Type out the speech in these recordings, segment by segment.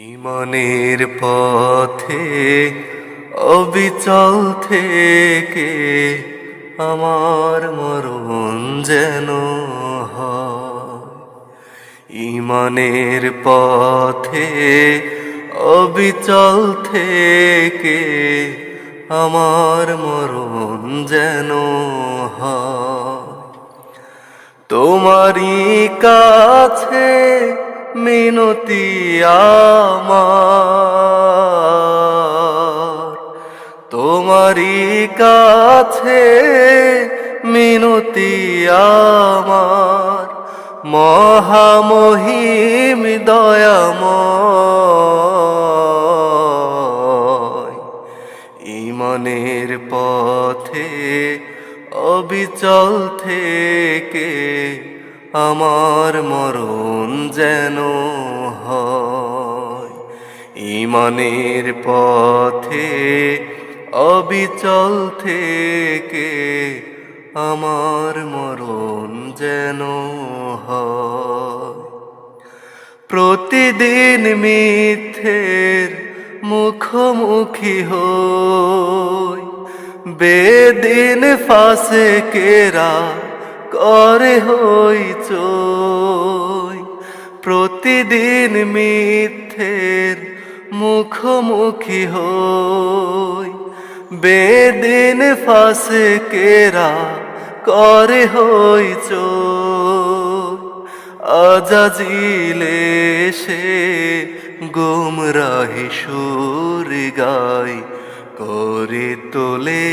ঈমানের পথে অবিচল থেকে আমার মরণ যেন হয়। ঈমানের পথে অবিচল থেকে আমার মরণ যেন হয়। তোমারই কাছে মিনতি আমার, তোমারই কাছে মিনতি আমার, মহামহিম দয়াময়। ঈমানের পথে অবিচল থেকে আমার মরণ যেন হয়। ঈমানের পথে অবিচল থেকে আমার মরণ যেন হয়। প্রতিদিন মিথ্যের মুখোমুখি হই, বেদিন ফাসেকেরা করে হইচই। প্রতিদিন মিথ্যের মুখোমুখি হই, বেদিন ফাসেকেরা করে হইচই। আজাজিলে সে গুমরাহি সুর গায়, করে তোলে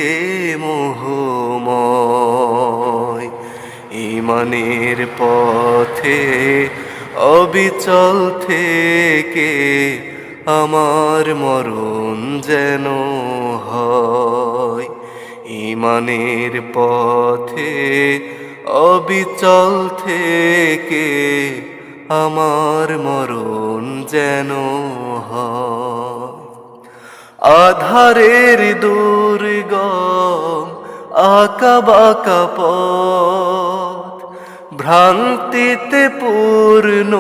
মোহময়। ঈমানের পথে অবিচল থেকে আমার মরণ যেন হয়। ঈমানের পথে অবিচল থেকে আমার মরণ যেন হয়। আধারের দুর্গম আঁকা বাঁকা পথ, ভ্রান্তিতে পূর্ণ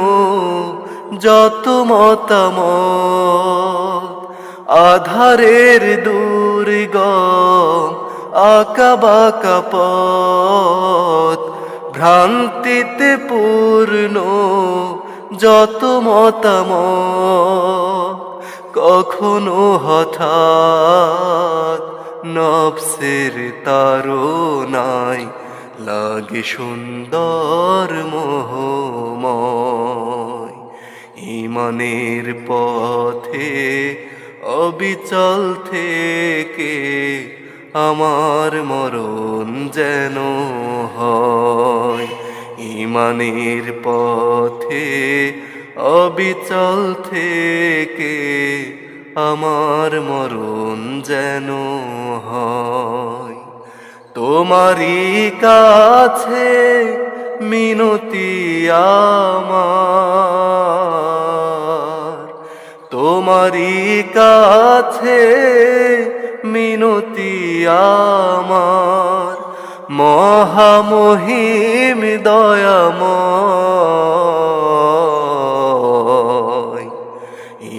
যত মতামত। আধারের দুর্গম আঁকা বাঁকা পথ, ভ্রান্তিতে পূর্ণ যত মতামত। কখনো হঠাৎ নফসের তাড়নায় লাগে সুন্দর মোহময়। ঈমানের পথে অবিচল থেকে আমার মরণ যেন হয়। ঈমানের পথে অবিচল থেকে আমার মরণ যেন হয়। তোমারই কাছে মিনতি আমার, তোমারই কাছে মিনতি আমার, মহামহিম দয়াময়।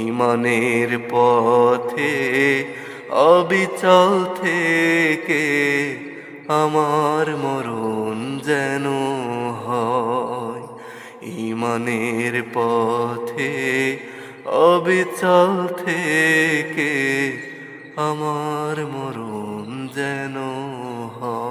ঈমানের পথে অবিচল থেকে আমার মরণ যেন হয়। ঈমানের পথে অবিচল থেকে আমার মরণ যেন হয়।